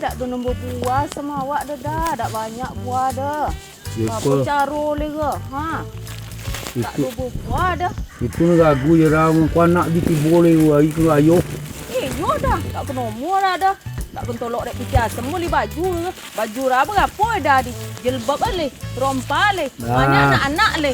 tak ada nombor buah sama awak dah. Tak banyak buah dah. Apa cara lega? Ha. Tak ada buah dah. Itu ragu je ram kau nak di Tibo le ai ke ayo. Yo dah. Tak kena nombor dah. Tak kena tolok dek picah semua li baju. Baju apa gapo dah di jilbab le, rompa le. Banyak anak-anak le.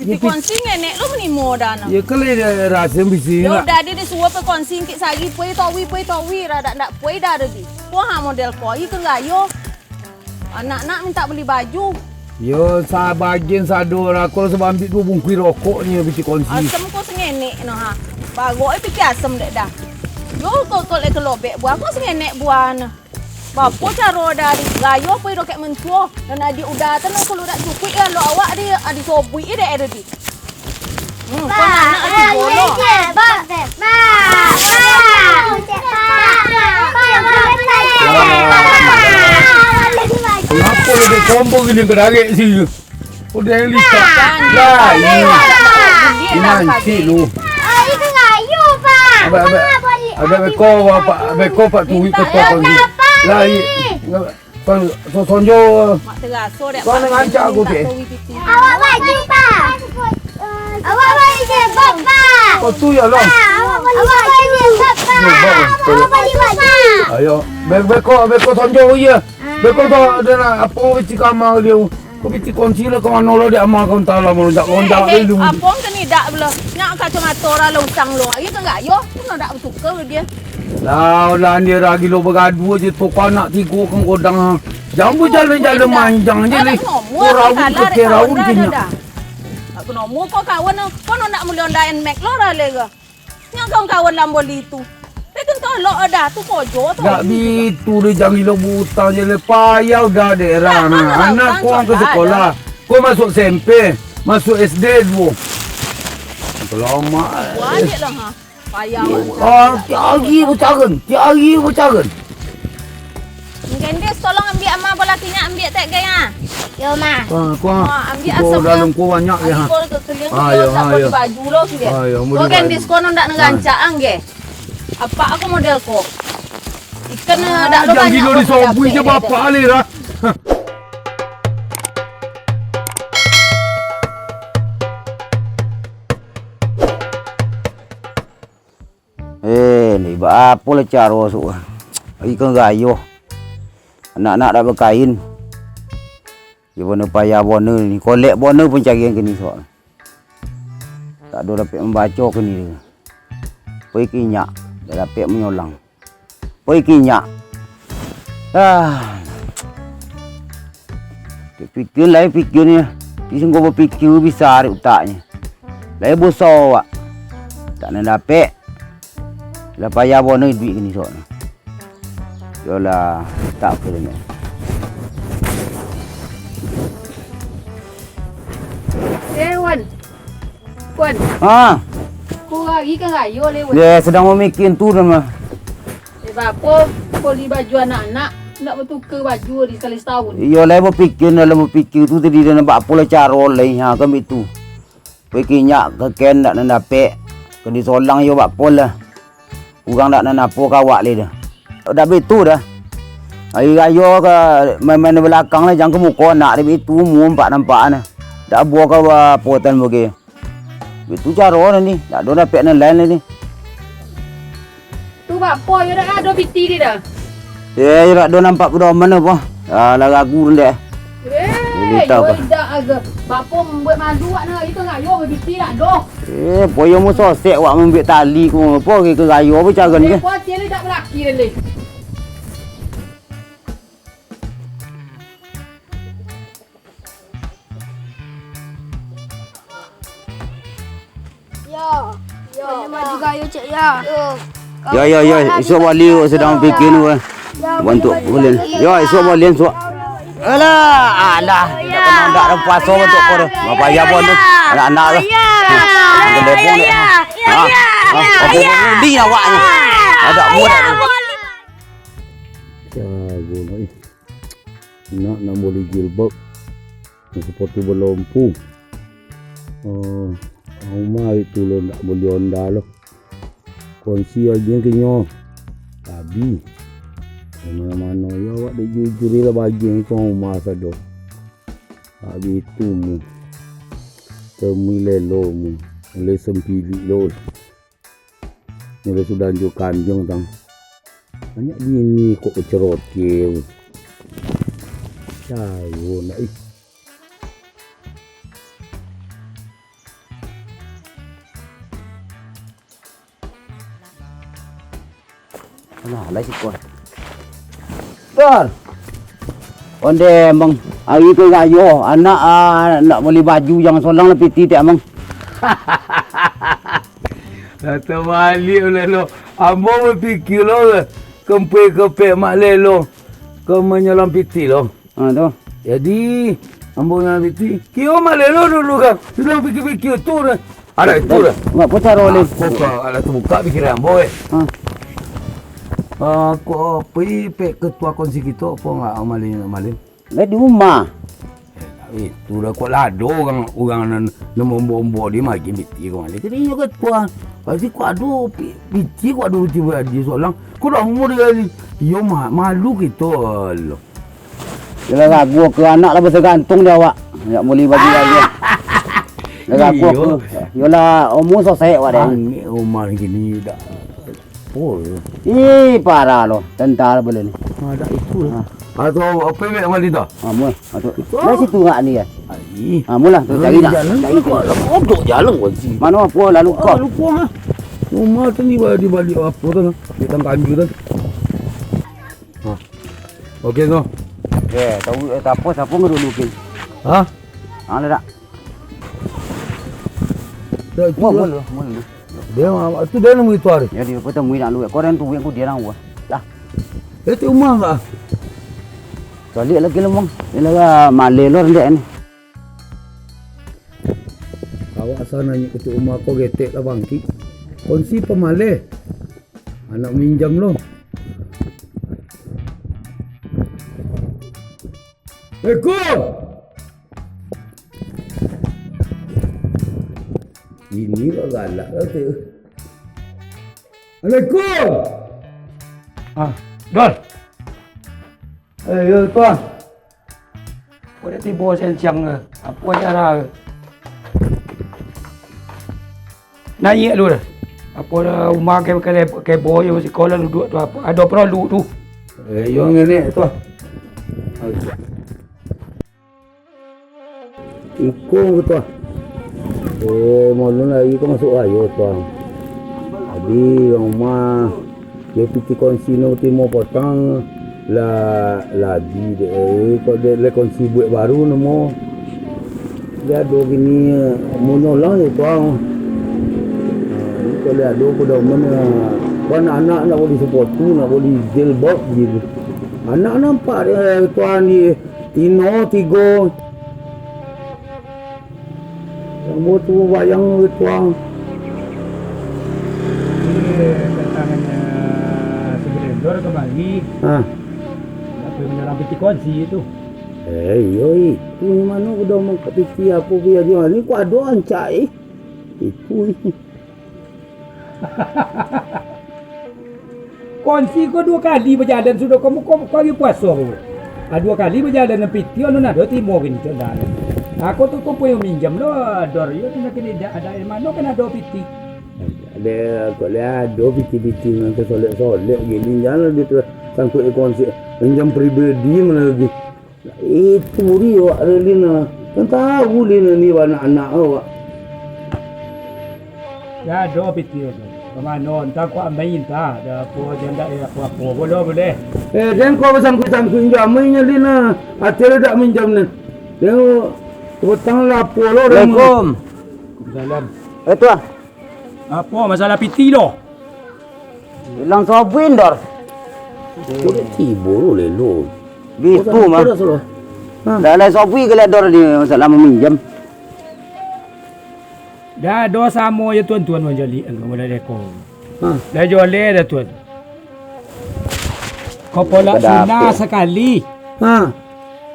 Kita kongsi nenek lu menimo dah nak. Ya kalau rasa bisi. Yo dah dia suruh pe kongsi kik sagi pui tawi rada ndak pui dah di. Ko ha model ko i ke Ghayo. Anak-anak minta beli baju. Yo sa bagian sador aku sebab ambil 2 bungkus rokoknya bisi kongsi. Asam ko sengenek no ha. Bagok pikir asam dek dah. Yo ko le kelobek buah ko sengenek buah na. Bapo cara dari Ghayo pui roket mentua dan adik udah tan kalau dak cukup ya lo awak dia adik sobui dia ada di. Kau nak adik bolo. Kenapa lebih sombong gini kedarek sih? Udah lihat. Lah ini nanti lu. Itu Ghayo pak. Ada beko pak tuwi ketok ni. Lah so sonjo. Mak teraso dek. Kau nak ancak aku ke? Awak baju pak. Awak baju jebak pak. Kau tu ya long. Awak baju jebak pak. Awak baju pak. Ayo, beko sonjo ya. Beko tu ada apa bici kamar dia. Kau bici kunci lah kau mana lo dia amal kau tahu lah melonjak dulu. Apa kan ni dak bela. Nak kacamata orang loncang lo. Ai kan Ghayo. Tu nak dak bertukar dia. Lah dia lagi lo bergaduh je tu kau nak 3 kan godang. Jangan berjalan-jalan manjang je ni. Kau rawun ke rawun punya. Aku nombor kau kawan kau nak muli online Mac lo dah lega. Yang kau kawan lamboli tu. Itu tolok dah tu kojo tu. Tak gitu dia jangan lo buta je le payah dah daerah nah. Anak kau ke sekolah. Kau masuk SMP, masuk SD dulu. Lama. Wajib lah ha. Payah. Tiap hari bercaran. Gendis tolong ambil amal bola lakinya ambil tak gaya. Yo ma. Kau ambil asam dalam kau banyak ya. Ayo baju lo sudah. Kau gendis kau nak ngerancak angge. Apa aku model kok? Ikan dak lo banyak. Jangan gilo disobui je bapak ali lah. Ni apa lah cara su. Ikan Ghayo. Anak-anak dah berkain. Dia warna payah warna ni. Kolek warna pun cari yang kini soal. Tak ada dapat membaca kini dia. Pergi kinyak. Dah dapat menyolang. Pergi kinyak. Fikir lain fikirnya. Dia sungguh berfikir besar utaknya. Lain besar awak. Tak nak dapat. Dah payah warna duit kini soal. Yolah. Tak apa ni. Wan. Kau lagi kan Ghayo lewat. Dia sedang memikir tu nama. Apa beli baju anak-anak nak bertukar baju di sekali setahun. Iya lah dalam berfikir tu tadi dia nampak apa lah cara lain ha kami tu. Fikirnya ke ken nak dapat. Kan disolang yo buat apa lah. Orang nak apa kawak le dah. Dah betul dah. Hari Ghayo ke main-main di belakang lah jangan ke muka nak dia itu nampak nah. Dah buah ke potan bagi. Itu cara ni. Tak ada dapat yang lain ni. Tu apa ya dah ada biti dia dah. Ya tak ada nampak pada mana apa. Lah ragu rendah. Yo dah agak. Bapa membuat malu nak itu Ghayo biti tak doh. Poyo mu sosek awak membuat tali ku apa ke Ghayo apa cara ni. Apa dia tak berlaki dia. Yo, maju Ghayo cik ya. Ya, esok balik sedang fikir ni. Bantu boleh. Ya, esok balik esok. Alah. Tak ada puasa untuk kau dah. Bapa ayah pun anak-anak tu. Galedor ni. Apa budi awaknya. Ada buat. Nak boleh jilbab. Seperti berlompu. Rumah itu lo tak boleh onda lo. Kunci aja kenyo. Tapi Mana-mana ya awak dah jujur lah bagi kau rumah sado. Habis itu mu. Temui Lelo mu. Oleh sempili lo. Oleh sudah anjuk kanjeng tang. Banyak gini kok kecerot ke. Cayo nak ih. Nah, lah si kau. Dor. Onde emang hari ke Ghayo anak nak beli baju yang solang lebih tidak emang. Datang balik Lelo. Ambo berfikir lo kempe mak Lelo. Kau menyelam piti lo. Ha tu. Jadi ambo menyelam piti. Kio mak Lelo dulu kan. Sudah fikir-fikir tu dah. Ada itu dah. Mak putar oleh. Pokok ada terbuka pikiran ambo Ha. Aku pergi ketua kongsi kita apa enggak Malin? Lah di rumah. Itu dah kau lado orang nombor dia magi biti kau Malin. Jadi yo ketua. Pasti kau adu biti kau adu tiba dia solang. Kau dah umur dia yo malu gitu loh. Kalau ragu ke anak lah bergantung dia awak. Nak beli baju lagi. Ragu aku. Yolah umur selesai awak dah. Ni rumah gini dah. Oh. Parah loh. Tentara boleh ni. Ada itu lah. Atau apa yang Malin dah? Mula. Atau dah situ ngak ni ya. Ai. Mula tu cari dah. Cari kau. Odok jalan kau sih. Mana apa lalu kau. Lupa ah. Rumah tu ni di balik apa tu? Di tang kanju tu. Ha. Okey tu. Tahu tak apa siapa ngadu ke. Ha? Ada tak? Dah Mula. Dia tu dia nak itu hari. Ya dia bertemu nak lu. Koran tu yang ku dia nang. Dah. Itu rumah enggak? Balik lagi lemong. Ini lah Malelor dia ni. Awak sana ni ketuk rumah kau getek lah bangkit. Kongsi pemalih. Anak minjam lo. Ini kok galak lah tu. Assalamualaikum. Dor. Ya tuan. Kau dah Tibo siang ke? Apa cara? Nanya dulu dah. Apa dah rumah ke boy yang sekolah duduk tu apa? Ada perlu tu. Yang ni tuan. Ikut ke tuan? Malu lagi kau masuk Ghayo tuan. Jadi rumah dia pergi kongsi no Timo potong lah lagi dia kau dia le kongsi buat baru namo. Dia ada gini monolang ni tuan. Kau lihat ada kau dah mana anak nak boleh support tu nak boleh jailbox gitu. Anak nampak dia tuan ni Tino Tigo. Kamu tu bayang tuang. Kedatangannya si Galedor kemari. Apa menyerang piti kunci itu? Yo itu mana udah mau ke piti apa biar dia ni ku ada ancai. Itu. Kunci kau 2 kali berjalan sudah kamu lagi puasa kau. 2 kali berjalan piti anu nak Tibo gini celah. Aku tu kau punya minjam lo, Dor. Yo nak kena ada mana kena ada piti. Ada kau lihat ada piti yang kesolek gini jangan dia sangkut konsep minjam pribadi mana lagi. Itu muri awak relina. Kan tahu lina ni anak-anak awak. Ya ada piti tu. Kemana entah kau ambil entah. Ada apa janda apa boleh. Dan kau sangkut jamnya lina. Hati tak minjam ni. Dia hutang lapor lo. Assalamualaikum. Salam. Tuan. Apa masalah piti lo? Hilang sobin Dor. Kau dah Tibo lo Lelo. Gitu mah. Dah lah sobi Galedor ni masalah meminjam. Dah ada sama je tuan-tuan menjali kepada dekor. Dah jual dah tuan. Kau polak Sina sekali.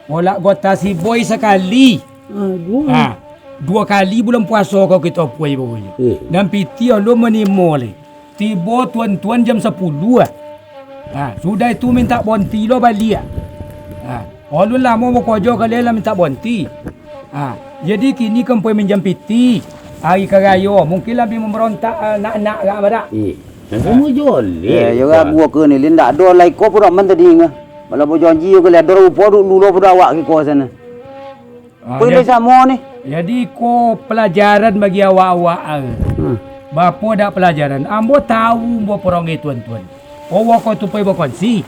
Polak Gota si boy sekali. 2 kali bulan puasa kau kita puai baru. Dan piti lo menimo le. Tibo tuan-tuan jam 10 ah. Sudah itu minta bonti lo balik. Ulun lama mau kerja kalian lah minta bonti. Jadi kini kempoi menjampiti hari Ghayo. Mungkin lebih memberontak nak-nak kat apa tak? Kamu jolek. Yo gua ke ni linda do lai ko pura man tadi nga. Malah bo janji yo Galedor upo dulu pura awak ke ko sana. Pilih sama ni. Jadi ko pelajaran bagi awak-awak. Bapa dak pelajaran. Ambo tahu ambo perongai tuan-tuan. Awak ko tu pai berkongsi.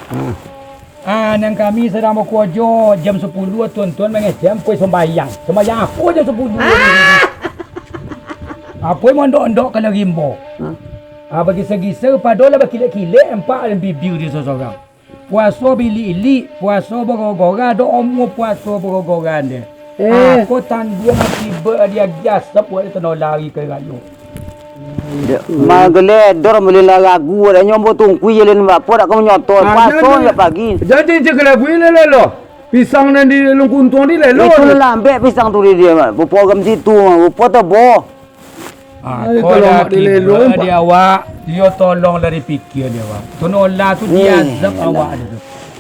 Nang kami sedang berkerja jam 10 tuan-tuan mengejam koi sembahyang. Sembahyang apa jam 10? Apa mondok-ondok kalau rimbo. Bagi segi-segi padolah berkilik-kilik empat dan bibir dia seorang. Puasa bilik-ilik, puasa bergorang, ada umur puasa bergorang dia. Kau tanggung akibat dia jasa buat dia tenang lari ke Ghayo. Mak Galedor boleh lagu ada nyombo tungku je lain apa dak kau nyotor puasa ya pagi. Jadi cakap apa ini Lelo? Pisang dan di lungkuntung di Lelo. Itu lambe pisang tu dia mak. Program situ rupa tebo. Kalau dah tiba dia awak, dia tolong dari fikir dia awak. Tonolah tu dia azab awak dia tu.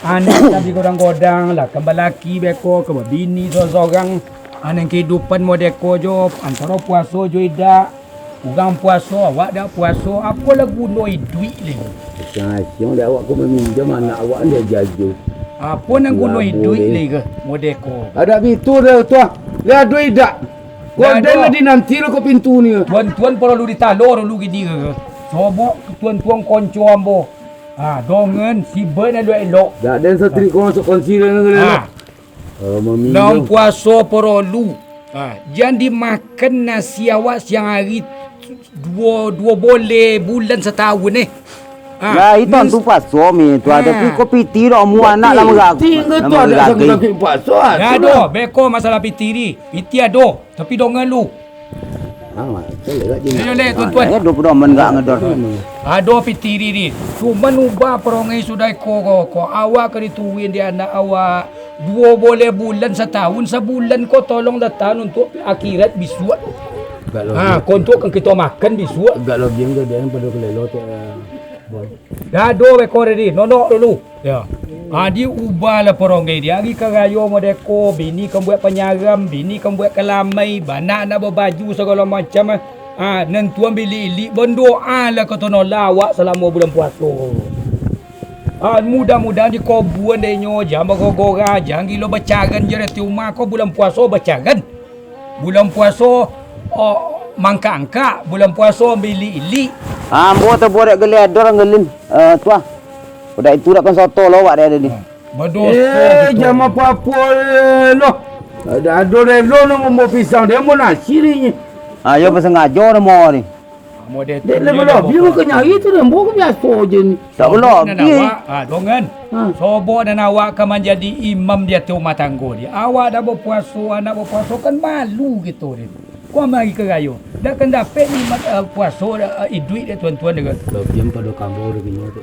Anak tapi godang-godang lah, kembali beko ke bini seorang. Anak kehidupan modeko jo antara puasa jo idak. Orang puasa, awak dah puasa, apa lah guna duit ni? Siang dia awak kau meminjam anak awak dia jaju. Apa nak guna duit ni ke modeko? Ada itu dah tuan. Lihat duit dak. Kau dah di nanti lo ke pintu ni. Tuan-tuan perlu ditalor dulu ke dia ke. Sobok tuan-tuan konco ambo. Dongen si ber nak duit elok. Dak dan setrik kau masuk konsider ni Lelo. Dalam puasa perlu. Jangan dimakan nasi awak siang hari dua boleh bulan setahun ni. Itu tu puasa mi tu ada pi kopi ti dak mu anak lama gak. Tinggal tu ada sakit puasa. Ada beko masalah piti ni. Piti ada tapi dongan lu. Boleh tuan-tuan. Ada pun men gak ngedor. Ada piti ni. Cuma ubah perongai sudah ko awak ke dituin dia anak awak. 2 boleh bulan setahun, sebulan kau tolong datang untuk akhirat bisuat. Kontuk kan kita makan bisuat. Gak lebih ke dia pada ke Lelo tu. Dah do ekor ni, nonok dulu. Ya. Dia ubahlah perongai dia. Hari Ghayo modeko, bini kan buat penyaram, bini kan buat kelamai, banak nak berbaju segala macam. Nentuan bilik-ilik berdoa lah kata nolak selama bulan puasa. Mudah-mudahan di kobuan dia nyo jangan bergorang, jangan gila bercaran je reti rumah kau bulan puasa bercaran. Bulan puasa mangka-angka, bulan puasa bilik-ilik. Ambo tu buat Galedor ngelin. Tuah. Udah itu dak kan soto lawak dia ada ni. Berdosa. Jam apa-apa Lelo. Ada Lelo nak mau pisang dia mau nasi ni. Yo bersengaja nama ni. Model Dia lebih dia bukan nyari tu dia mau biasa je ni. Tak boleh. Dongan. Sobok dan awak akan menjadi imam dia tu rumah tangga dia. Awak dah berpuasa, anak berpuasa kan malu gitu dia. Kau mari ke Ghayo. Dah kan dapat ni puasa duit dia tuan-tuan dia. Lebih pada kamu dia kena tu.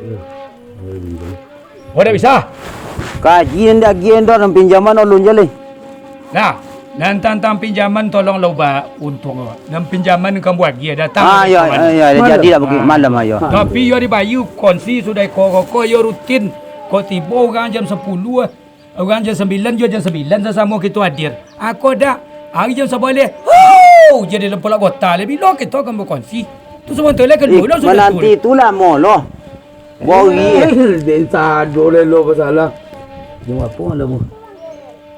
Dah bisa. Kaji ndak gendor dan pinjaman ulun je le. Nah, dan tantang pinjaman tolong loba untung awak. Dan pinjaman kamu buat dia datang. Ya jadi dah pergi malam ayo. Tapi yo dibayu konsi sudah koko yo rutin. Kau Tibo orang jam 10, orang jam 9, yo jam 9 sama kita hadir. Aku dah hari jam sebalik. Jadi lempolak kota lebih lo kita akan berkongsi. Tu semua tu lah kedua lo sudah. Nanti itulah molo. Bori. Dia Lelo pasalah. Jom apa lah mu?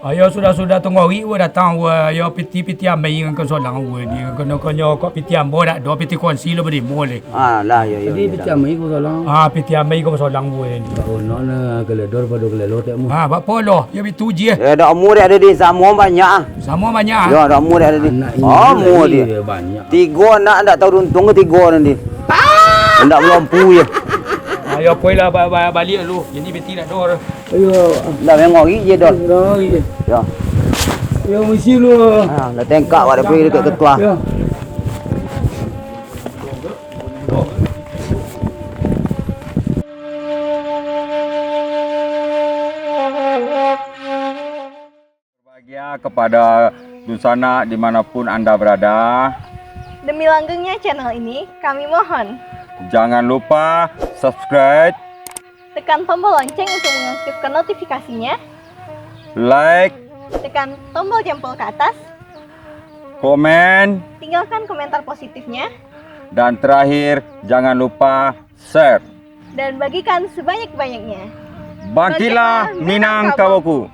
Ayo sudah tunggu hari datang yo piti amai dengan solang ni kena kau piti ambo dak do piti konsi lo beri boleh. Lah yo. Jadi piti amai ko solang. Piti amai ko solang ni. Ono na Galedor pada Lelo tak mu. Bak polo yo bitu je. Dak umur dia ada di sama banyak. Sama banyak. Yo dak umur dia ada di. Umur dia banyak. 3 anak ndak tahu untung ke 3 nanti. Ndak melompu je. Ayo poilah balik dulu. Jadi beti nak dor. Ayo, dah memang ngori je dah. Ya. Ya mesti lu. Dah tengkak awak dah pergi dekat ketua. Ya. Berbahagia kepada Dusana dimanapun Anda berada. Demi langgengnya channel ini, kami mohon Jangan lupa subscribe, Tekan tombol lonceng untuk mengaktifkan notifikasinya. Like, Tekan tombol jempol ke atas. komen, Tinggalkan komentar positifnya. dan terakhir jangan lupa share. Dan bagikan sebanyak-banyaknya. Bangkitlah Minangkabauku.